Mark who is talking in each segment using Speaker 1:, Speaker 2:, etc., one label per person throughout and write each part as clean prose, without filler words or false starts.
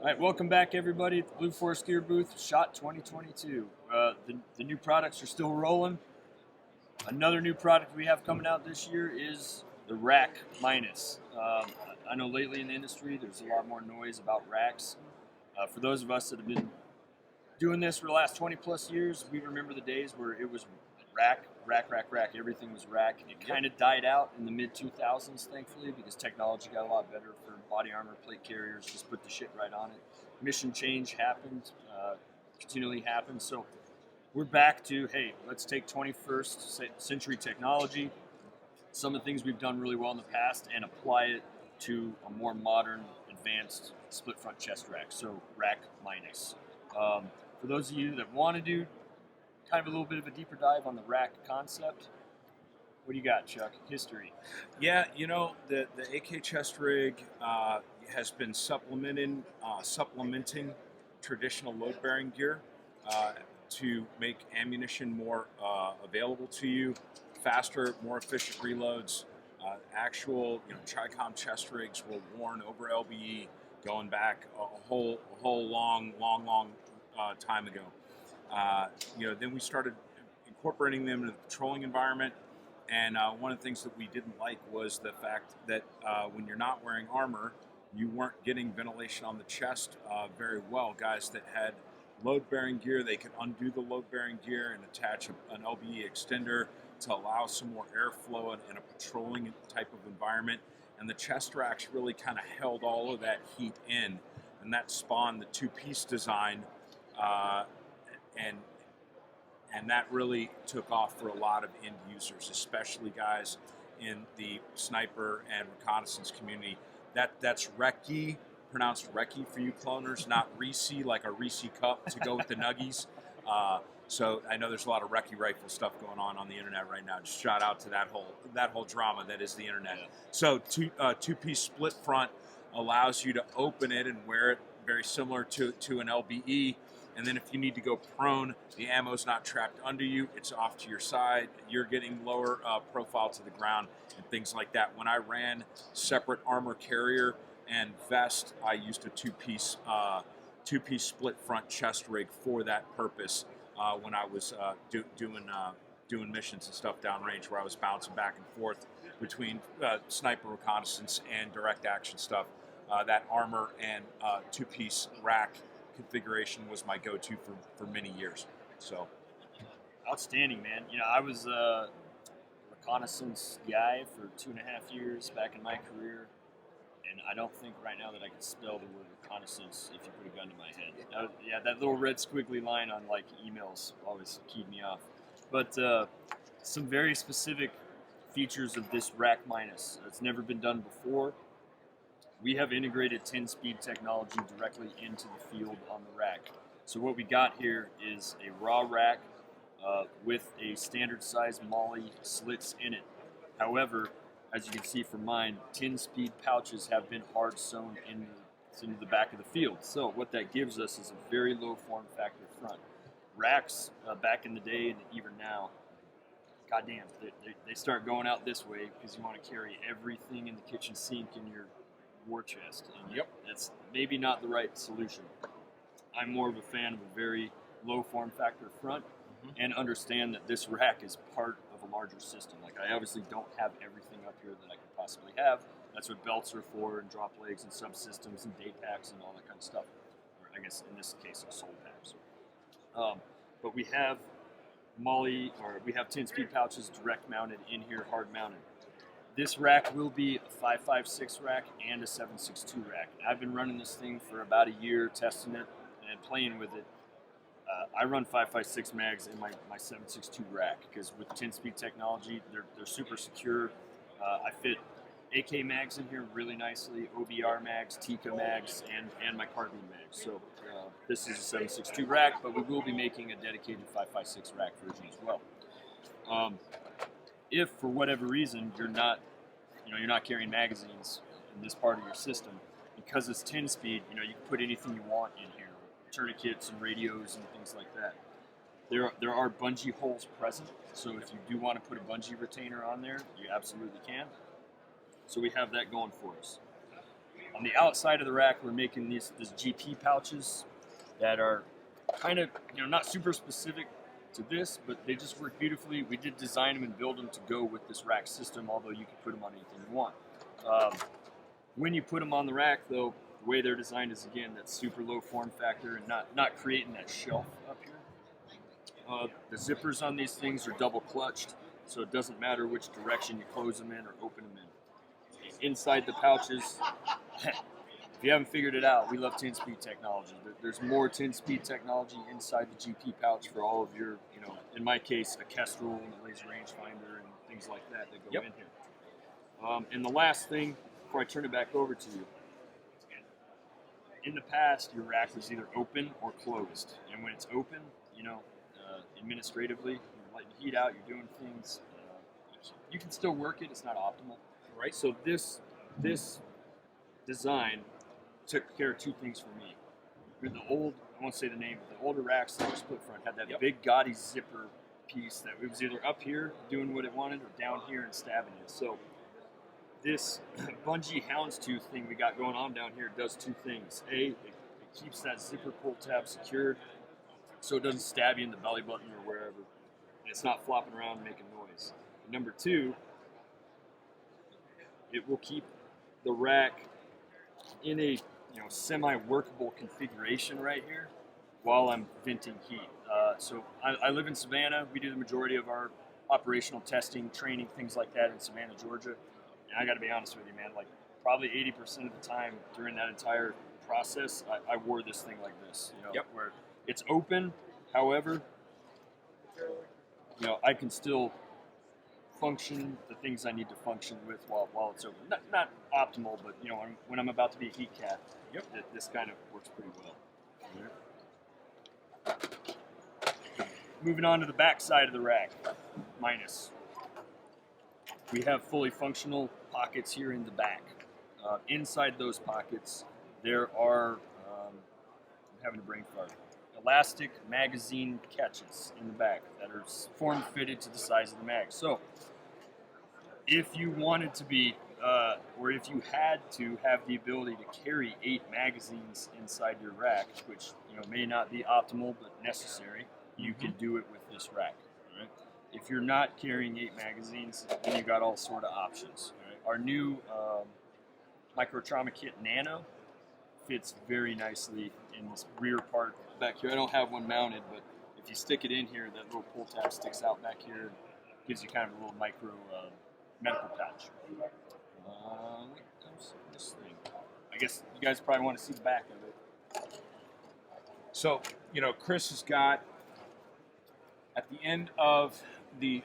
Speaker 1: All right, welcome back, everybody, at the Blue Forest Gear booth, SHOT 2022. The new products are still rolling. Another new product we have coming out this year is the RACKminus. I know lately in the industry there's a lot more noise about racks. For those of us that have been doing this for the last 20 plus years, we remember the days where it was rack. Everything was rack. It kind of died out in the mid 2000s, thankfully, because technology got a lot better for body armor, plate carriers. Just put the shit right on it. Mission change happened, continually happens. So we're back to, hey, let's take 21st century technology, some of the things we've done really well in the past, and apply it to a more modern, advanced split front chest rack. So RACKminus. For those of you that want to do kind of a little bit of a deeper dive on the rack concept, what do you got, Chuck? History.
Speaker 2: Yeah, the AK chest rig has been supplementing traditional load-bearing gear to make ammunition more available to you, faster, more efficient reloads. Actual, Tricom chest rigs were worn over LBE going back a whole long time ago. Then we started incorporating them into the patrolling environment, and one of the things that we didn't like was the fact that when you're not wearing armor, you weren't getting ventilation on the chest very well. Guys that had load-bearing gear, they could undo the load-bearing gear and attach an LBE extender to allow some more airflow in a patrolling type of environment. And the chest racks really kind of held all of that heat in, and that spawned the two-piece design. And that really took off for a lot of end users, especially guys in the sniper and reconnaissance community. That's Recce, pronounced Recce for you cloners, not Reese, like a Reese cup to go with the Nuggies. So I know there's a lot of Recce rifle stuff going on the internet right now. Just shout out to that whole drama that is the internet. So two-piece split front allows you to open it and wear it very similar to an LBE. And then if you need to go prone, the ammo's not trapped under you, it's off to your side, you're getting lower profile to the ground and things like that. When I ran separate armor carrier and vest, I used a two-piece split front chest rig for that purpose when I was doing missions and stuff downrange, where I was bouncing back and forth between sniper reconnaissance and direct action stuff. That armor and two-piece rack configuration was my go-to for many years. So
Speaker 1: Outstanding, man. I was a reconnaissance guy for 2.5 years back in my career, and I don't think right now that I can spell the word reconnaissance if you put a gun to my head. That little red squiggly line on like emails always keyed me off. But some very specific features of this RACKminus. It's never been done before. We have integrated 10-speed technology directly into the field on the rack. So what we got here is a raw rack with a standard size MOLLE slits in it. However, as you can see from mine, 10-speed pouches have been hard sewn into the back of the field. So what that gives us is a very low form factor front. Racks back in the day and even now, goddamn, they start going out this way because you want to carry everything in the kitchen sink in your war chest. And that's maybe not the right solution. I'm more of a fan of a very low form factor front and understand that this rack is part of a larger system. Like, I obviously don't have everything up here that I could possibly have. That's what belts are for, and drop legs and subsystems and day packs and all that kind of stuff. Or I guess in this case, soul packs. But we have we have 10-speed pouches direct mounted in here, hard mounted. This rack will be a 5.56 rack and a 7.62 rack. I've been running this thing for about a year, testing it and playing with it. I run 5.56 mags in my 7.62 rack because with 10-speed technology, they're super secure. I fit AK mags in here really nicely, OBR mags, Tika mags, and my carbine mags. So this is a 7.62 rack, but we will be making a dedicated 5.56 rack version as well. If for whatever reason you're not carrying magazines in this part of your system, because it's 10-speed, you can put anything you want in here, tourniquets and radios and things like that. There are bungee holes present, so if you do want to put a bungee retainer on there, you absolutely can. So we have that going for us. On the outside of the rack, we're making these GP pouches that are kind of, not super specific to this, but they just work beautifully. We did design them and build them to go with this rack system, although you can put them on anything you want. When you put them on the rack, though, the way they're designed is, again, that super low form factor and not creating that shelf up here. The zippers on these things are double clutched, so it doesn't matter which direction you close them in or open them in. Inside the pouches, if you haven't figured it out, we love 10-speed technology. There's more 10-speed technology inside the GP pouch for all of your, in my case, a Kestrel and a laser rangefinder and things like that go in here. And the last thing, before I turn it back over to you, in the past, your rack was either open or closed. And when it's open, administratively, you're letting heat out, you're doing things. You can still work it, it's not optimal. Right? So this design took care of two things for me. With the old, I won't say the name, but the older racks that were split front had that big gaudy zipper piece that it was either up here doing what it wanted or down here and stabbing it. So this bungee houndstooth thing we got going on down here does two things. A, it keeps that zipper pull tab secured so it doesn't stab you in the belly button or wherever, and it's not flopping around making noise. And number two, it will keep the rack in a semi-workable configuration right here while I'm venting heat. So I live in Savannah. We do the majority of our operational testing, training, things like that in Savannah, Georgia. And I got to be honest with you, man, like probably 80% of the time during that entire process, I wore this thing like this, where it's open. However, I can still function the things I need to function with while it's open. Not optimal, but when I'm about to be a heat cat, this kind of works pretty well. Moving on to the back side of the rack, minus. We have fully functional pockets here in the back. Inside those pockets, there are, I'm having a brain fart, elastic magazine catches in the back that are form fitted to the size of the mag. So if you wanted to be, or if you had to have the ability to carry 8 magazines inside your rack, which may not be optimal but necessary, you can do it with this rack. Right? If you're not carrying 8 magazines, then you've got all sort of options. Right? Our new micro trauma kit Nano fits very nicely in this rear part back here. I don't have one mounted, but if you stick it in here, that little pull tab sticks out back here and gives you kind of a little micro medical pouch. What comes with this thing? I guess you guys probably want to see the back of it.
Speaker 2: So, Chris has got, at the end of the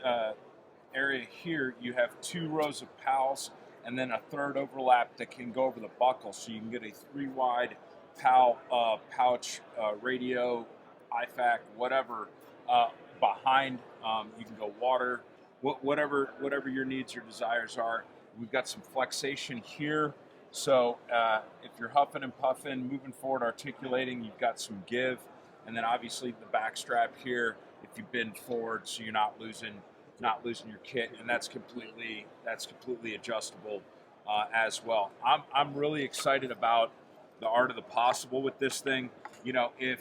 Speaker 2: area here, you have 2 rows of PALs and then a third overlap that can go over the buckle, so you can get a 3-wide PAL pouch, radio, IFAC, whatever, behind. You can go water, whatever your needs or desires are. We've got some flexation here, so if you're huffing and puffing, moving forward, articulating, you've got some give, and then obviously the back strap here, if you bend forward, so you're not losing your kit, and that's completely adjustable as well. I'm really excited about the art of the possible with this thing. If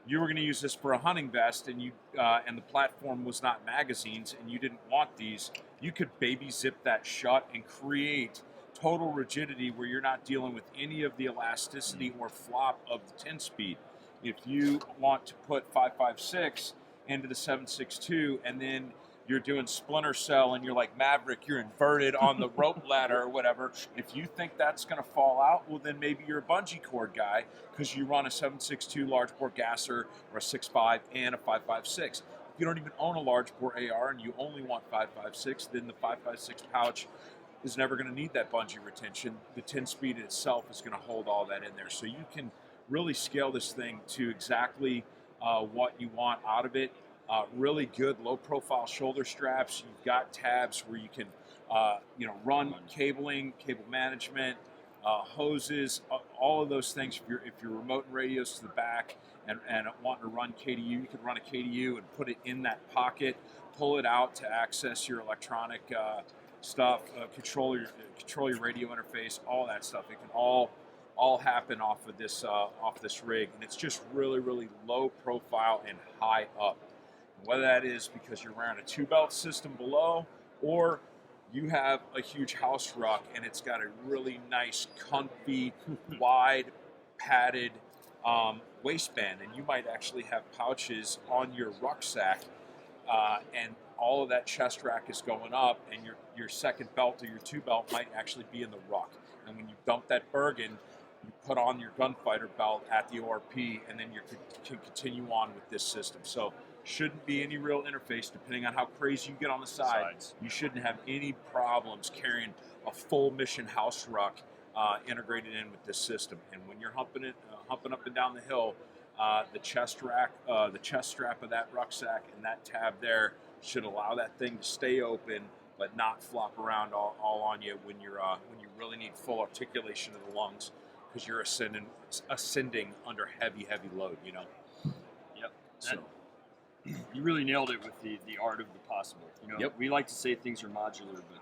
Speaker 2: you were going to use this for a hunting vest and and the platform was not magazines and you didn't want these, you could baby zip that shut and create total rigidity where you're not dealing with any of the elasticity or flop of the 10-speed. If you want to put 5.56 into the 7.62 and then you're doing splinter cell and you're like Maverick, you're inverted on the rope ladder or whatever, if you think that's going to fall out, well, then maybe you're a bungee cord guy because you run a 7.62 large bore gasser or a 6.5 and a 5.56. If you don't even own a large bore AR and you only want 5.56, then the 5.56 pouch is never going to need that bungee retention. The 10-speed itself is going to hold all that in there. So you can really scale this thing to exactly what you want out of it. Really good low-profile shoulder straps. You've got tabs where you can, run cabling, cable management, hoses, all of those things. If you're remoting radios to the back and wanting to run KDU, you can run a KDU and put it in that pocket, pull it out to access your electronic stuff, control your radio interface, all that stuff. It can all happen off of this rig, and it's just really, really low profile and high up. And whether that is because you're wearing a 2-belt system below, or you have a huge house ruck and it's got a really nice, comfy, wide, padded waistband, and you might actually have pouches on your rucksack, and all of that chest rack is going up, and your second belt or your 2-belt might actually be in the ruck. And when you dump that Bergen, you put on your gunfighter belt at the ORP, and then you can continue on with this system. So shouldn't be any real interface, depending on how crazy you get on the sides. You shouldn't have any problems carrying a full mission house ruck integrated in with this system. And when you're humping up and down the hill, the chest strap of that rucksack and that tab there should allow that thing to stay open, but not flop around all on you when you really need full articulation of the lungs, because you're ascending under heavy load.
Speaker 1: Yep.
Speaker 2: So
Speaker 1: you really nailed it with the art of the possible.
Speaker 2: Yep.
Speaker 1: We like to say things are modular, but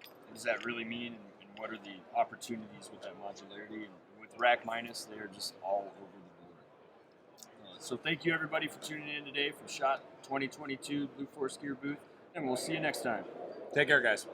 Speaker 1: what does that really mean? And what are the opportunities with that modularity? And with RACKminus, they are just all over the board. So thank you everybody for tuning in today for SHOT 2022 Blue Force Gear booth, and we'll see you next time.
Speaker 2: Take care, guys.